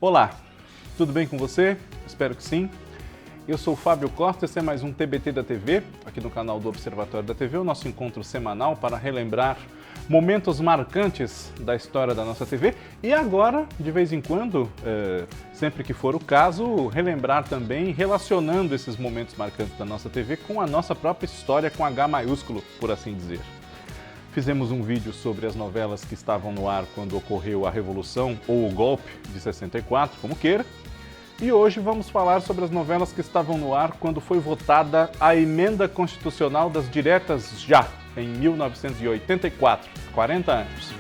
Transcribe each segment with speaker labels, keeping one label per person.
Speaker 1: Olá, tudo bem com você? Espero que sim. Eu sou o Fábio Costa, esse é mais um TBT da TV, aqui no canal do Observatório da TV, o nosso encontro semanal para relembrar momentos marcantes da história da nossa TV e agora, de vez em quando, sempre que for o caso, relembrar também relacionando esses momentos marcantes da nossa TV com a nossa própria história com H maiúsculo, por assim dizer. Fizemos um vídeo sobre as novelas que estavam no ar quando ocorreu a Revolução ou o golpe de 64, como queira. E hoje vamos falar sobre as novelas que estavam no ar quando foi votada a Emenda Constitucional das Diretas já, em 1984, 40 anos.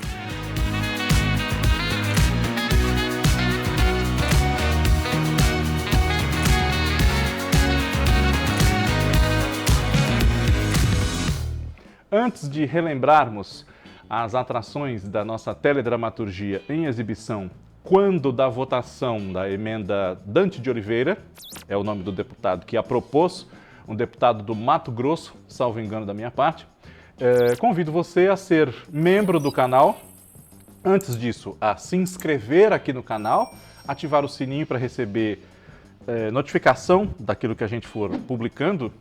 Speaker 1: Antes de relembrarmos as atrações da nossa teledramaturgia em exibição quando da votação da emenda Dante de Oliveira, é o nome do deputado que a propôs, um deputado do Mato Grosso, salvo engano da minha parte, convido você a ser membro do canal. Antes disso, a se inscrever aqui no canal, ativar o sininho para receber notificação daquilo que a gente for publicando.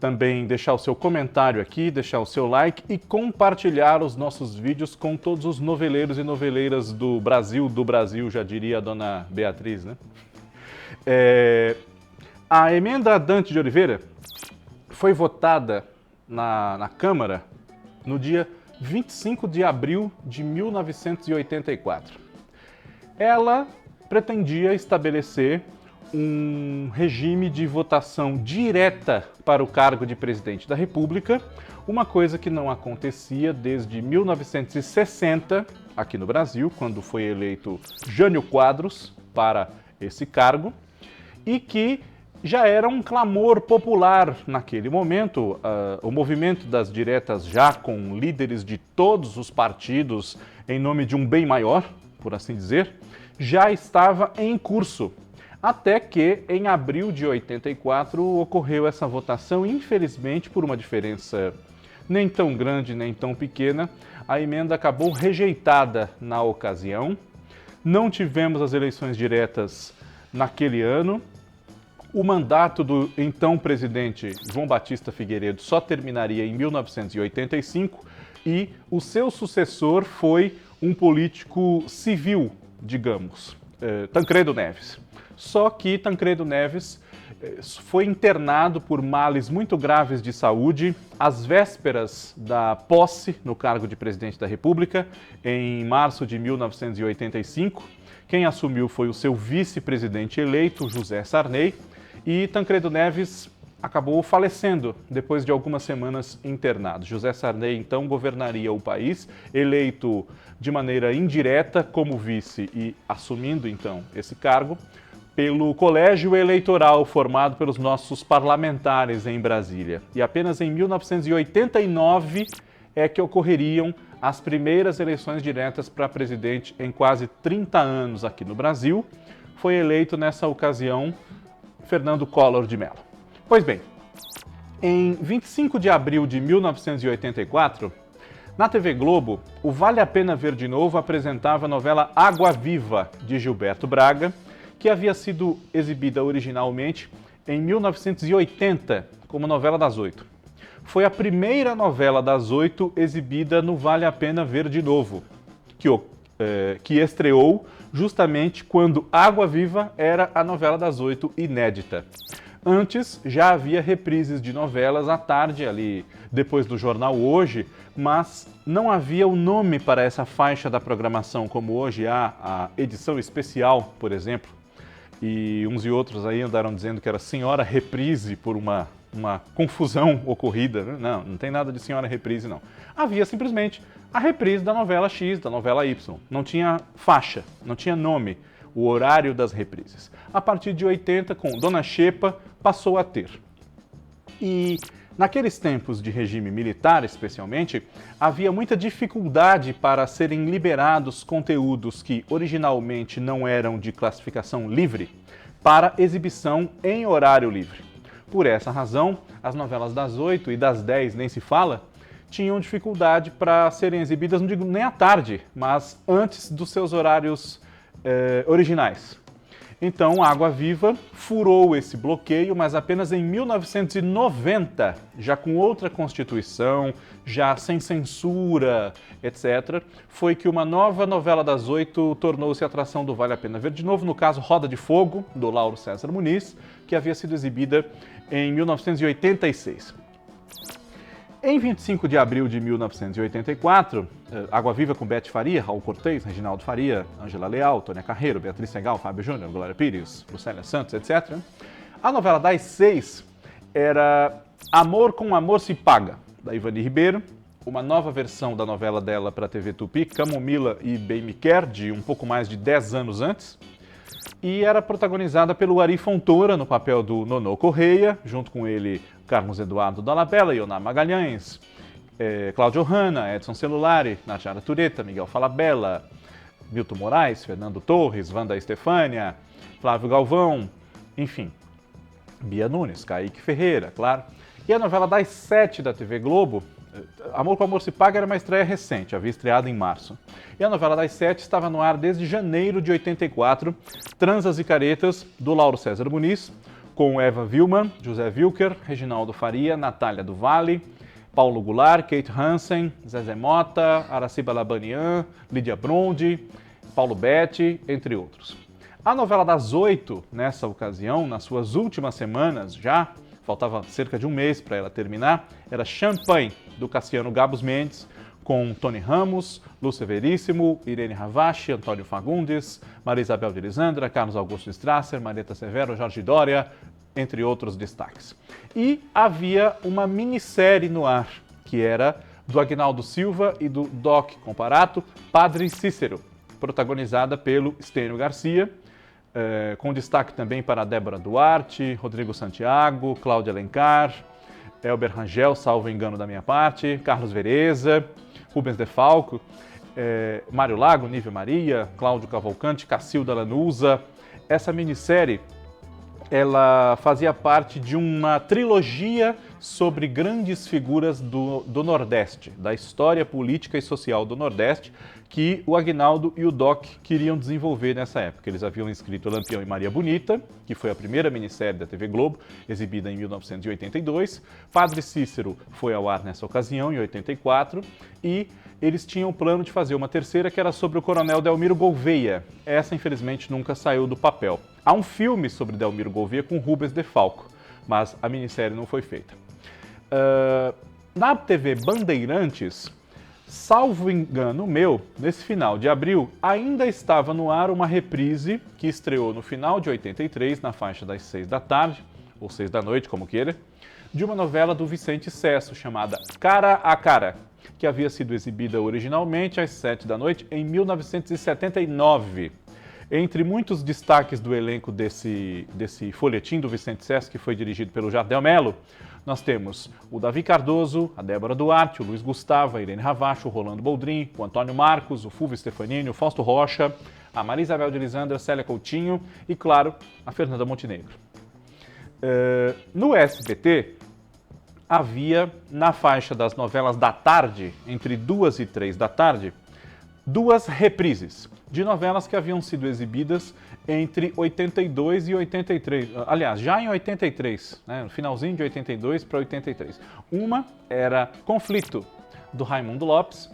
Speaker 1: Também deixar o seu comentário aqui, deixar o seu like e compartilhar os nossos vídeos com todos os noveleiros e noveleiras do Brasil, já diria a dona Beatriz, né? A emenda Dante de Oliveira foi votada na Câmara no dia 25 de abril de 1984. Ela pretendia estabelecer um regime de votação direta para o cargo de presidente da República, uma coisa que não acontecia desde 1960 aqui no Brasil, quando foi eleito Jânio Quadros para esse cargo, e que já era um clamor popular naquele momento. O movimento das diretas já com líderes de todos os partidos em nome de um bem maior, por assim dizer, já estava em curso. Até que, em abril de 84, ocorreu essa votação, infelizmente, por uma diferença nem tão grande, nem tão pequena, a emenda acabou rejeitada na ocasião. Não tivemos as eleições diretas naquele ano. O mandato do então presidente João Batista Figueiredo só terminaria em 1985 e o seu sucessor foi um político civil, digamos, Tancredo Neves. Só que Tancredo Neves foi internado por males muito graves de saúde às vésperas da posse no cargo de presidente da República, em março de 1985. Quem assumiu foi o seu vice-presidente eleito, José Sarney, e Tancredo Neves acabou falecendo depois de algumas semanas internado. José Sarney, então, governaria o país, eleito de maneira indireta como vice e assumindo, então, esse cargo, pelo colégio eleitoral formado pelos nossos parlamentares em Brasília. E apenas em 1989 é que ocorreriam as primeiras eleições diretas para presidente em quase 30 anos aqui no Brasil. Foi eleito nessa ocasião Fernando Collor de Mello. Pois bem, em 25 de abril de 1984, na TV Globo, o Vale a Pena Ver de Novo apresentava a novela Água Viva, de Gilberto Braga, que havia sido exibida originalmente em 1980 como novela das 8. Foi a primeira novela das 8 exibida no Vale a Pena Ver de Novo, que estreou justamente quando Água Viva era a novela das 8 inédita. Antes já havia reprises de novelas à tarde, ali depois do jornal Hoje, mas não havia o nome para essa faixa da programação, como hoje há a edição especial, por exemplo. E uns e outros aí andaram dizendo que era Senhora Reprise por uma confusão ocorrida. Né? Não tem nada de Senhora Reprise, não. Havia simplesmente a reprise da novela X, da novela Y. Não tinha faixa, não tinha nome, o horário das reprises. A partir de 80, com Dona Xepa, passou a ter. E naqueles tempos de regime militar, especialmente, havia muita dificuldade para serem liberados conteúdos que originalmente não eram de classificação livre para exibição em horário livre. Por essa razão, as novelas das 8 e das 10, nem se fala, tinham dificuldade para serem exibidas, não digo nem à tarde, mas antes dos seus horários originais. Então, a Água Viva furou esse bloqueio, mas apenas em 1990, já com outra Constituição, já sem censura, etc., foi que uma nova novela das 8 tornou-se atração do Vale a Pena Ver de Novo, no caso Roda de Fogo, do Lauro César Muniz, que havia sido exibida em 1986. Em 25 de abril de 1984, Água Viva com Bete Faria, Raul Cortez, Reginaldo Faria, Ângela Leal, Tônia Carreiro, Beatriz Segal, Fábio Júnior, Glória Pires, Lucélia Santos, etc. A novela das 6 era Amor com Amor se Paga, da Ivani Ribeiro, uma nova versão da novela dela para a TV Tupi, Camomila e Bem Me Quer, de um pouco mais de 10 anos antes. E era protagonizada pelo Ari Fontoura, no papel do Nonô Correia, junto com ele Carlos Eduardo Dolabella, Ioná Magalhães, Cláudio Hanna, Edson Celulari, Natiara Tureta, Miguel Falabella, Milton Moraes, Fernando Torres, Wanda Estefânia, Flávio Galvão, enfim, Bia Nunes, Kaique Ferreira, claro. E a novela das 7 da TV Globo, Amor com Amor se Paga, era uma estreia recente, havia estreado em março. E a novela das 7 estava no ar desde janeiro de 84, Transas e Caretas, do Lauro César Muniz, com Eva Wilman, José Wilker, Reginaldo Faria, Natália do Vale, Paulo Goulart, Kate Hansen, Zezé Mota, Araciba Labanian, Lídia Brondi, Paulo Betti, entre outros. A novela das 8, nessa ocasião, nas suas últimas semanas já, faltava cerca de um mês para ela terminar, era Champagne, do Cassiano Gabos Mendes, com Tony Ramos, Lúcia Veríssimo, Irene Ravache, Antônio Fagundes, Maria Isabel de Lisandra, Carlos Augusto Strasser, Marieta Severo, Jorge Dória, entre outros destaques. E havia uma minissérie no ar, que era do Agnaldo Silva e do Doc Comparato, Padre Cícero, protagonizada pelo Estênio Garcia, com destaque também para Débora Duarte, Rodrigo Santiago, Cláudia Alencar, Elber Rangel, salvo engano da minha parte, Carlos Vereza, Rubens De Falco, Mário Lago, Nívia Maria, Cláudio Cavalcante, Cacilda Lanusa. Essa minissérie, ela fazia parte de uma trilogia sobre grandes figuras do Nordeste, da história política e social do Nordeste, que o Agnaldo e o Doc queriam desenvolver nessa época. Eles haviam escrito Lampião e Maria Bonita, que foi a primeira minissérie da TV Globo, exibida em 1982. Padre Cícero foi ao ar nessa ocasião, em 84, e eles tinham o plano de fazer uma terceira, que era sobre o coronel Delmiro Gouveia. Essa, infelizmente, nunca saiu do papel. Há um filme sobre Delmiro Gouveia com Rubens De Falco, mas a minissérie não foi feita. Na TV Bandeirantes, salvo engano meu, nesse final de abril, ainda estava no ar uma reprise que estreou no final de 83, na faixa das 6 da tarde, ou 6 da noite, como queira, de uma novela do Vicente Cesso, chamada Cara a Cara, que havia sido exibida originalmente às 7 da noite em 1979. Entre muitos destaques do elenco desse folhetim do Vicente Cesso, que foi dirigido pelo Jardel Mello, nós temos o Davi Cardoso, a Débora Duarte, o Luiz Gustavo, a Irene Ravache, o Rolando Boldrin, o Antônio Marcos, o Fulvio Stefanini, o Fausto Rocha, a Maria Isabel de Lisandra, Célia Coutinho e, claro, a Fernanda Montenegro. No SBT, havia, na faixa das novelas da tarde, entre 2 e 3 da tarde, 2 reprises de novelas que haviam sido exibidas entre 82 e 83. Aliás, já em 83, no finalzinho de 82 para 83. Uma era Conflito, do Raimundo Lopes,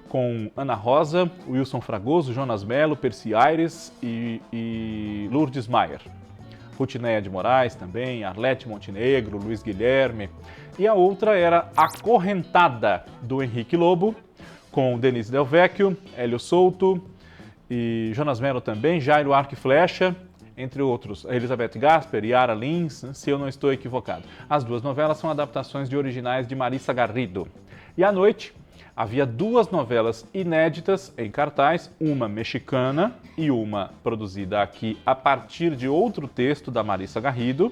Speaker 1: com Ana Rosa, Wilson Fragoso, Jonas Mello, Percy Aires e Lourdes Maier. Rutineia de Moraes também, Arlete Montenegro, Luiz Guilherme. E a outra era Acorrentada, do Henrique Lobo, com Denise Del Vecchio, Hélio Souto e Jonas Mello também, Jairo Arco e Flecha, entre outros, Elizabeth Gasper, Yara Lins, se eu não estou equivocado. As 2 novelas são adaptações de originais de Marissa Garrido. E à noite, havia 2 novelas inéditas em cartaz, uma mexicana e uma produzida aqui a partir de outro texto da Marissa Garrido.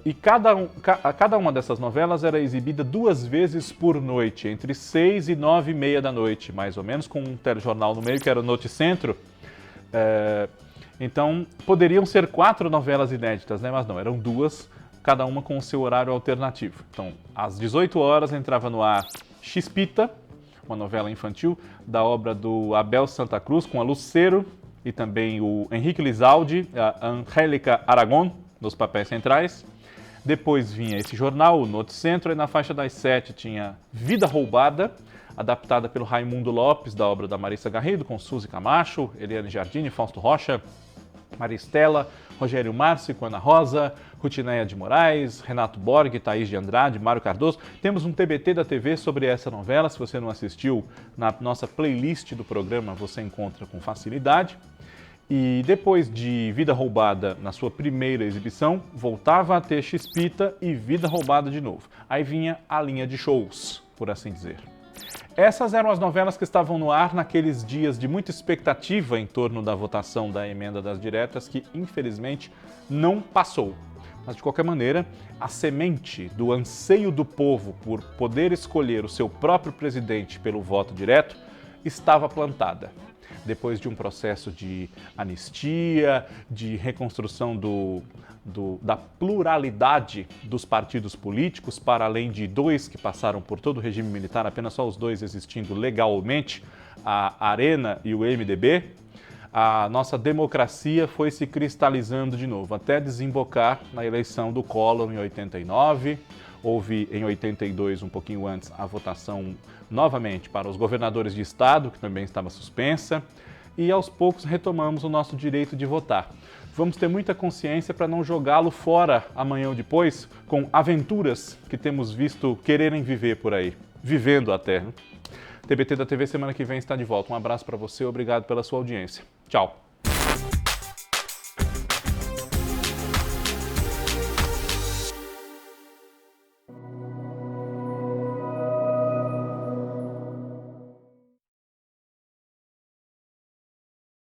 Speaker 1: E cada uma dessas novelas era exibida 2 vezes por noite, entre 6 e 9 e meia da noite, mais ou menos, com um telejornal no meio, que era o Noticentro. Então, poderiam ser 4 novelas inéditas, mas não, eram 2, cada uma com o seu horário alternativo. Então, às 18 horas entrava no ar Chispita, uma novela infantil da obra do Abel Santa Cruz, com a Lucero e também o Henrique Lizaldi, a Angélica Aragon, nos papéis centrais. Depois vinha esse jornal, o Noticiero, e na faixa das 7 tinha Vida Roubada, adaptada pelo Raimundo Lopes, da obra da Marissa Garrido, com Suzy Camacho, Eliane Jardine, Fausto Rocha, Maristela, Rogério Márcio, Ana Rosa, Rutineia de Moraes, Renato Borg, Thaís de Andrade, Mário Cardoso. Temos um TBT da TV sobre essa novela. Se você não assistiu, na nossa playlist do programa você encontra com facilidade. E depois de Vida Roubada, na sua primeira exibição, voltava a ter Chispita e Vida Roubada de novo. Aí vinha a linha de shows, por assim dizer. Essas eram as novelas que estavam no ar naqueles dias de muita expectativa em torno da votação da emenda das diretas, que infelizmente não passou. Mas de qualquer maneira, a semente do anseio do povo por poder escolher o seu próprio presidente pelo voto direto estava plantada. Depois de um processo de anistia, de reconstrução da pluralidade dos partidos políticos, para além de 2 que passaram por todo o regime militar, apenas só os 2 existindo legalmente, a Arena e o MDB, a nossa democracia foi se cristalizando de novo, até desembocar na eleição do Collor em 89. Houve em 82, um pouquinho antes, a votação novamente para os governadores de estado, que também estava suspensa, e aos poucos retomamos o nosso direito de votar. Vamos ter muita consciência para não jogá-lo fora amanhã ou depois com aventuras que temos visto quererem viver por aí, vivendo até. TBT da TV semana que vem está de volta. Um abraço para você, obrigado pela sua audiência. Tchau!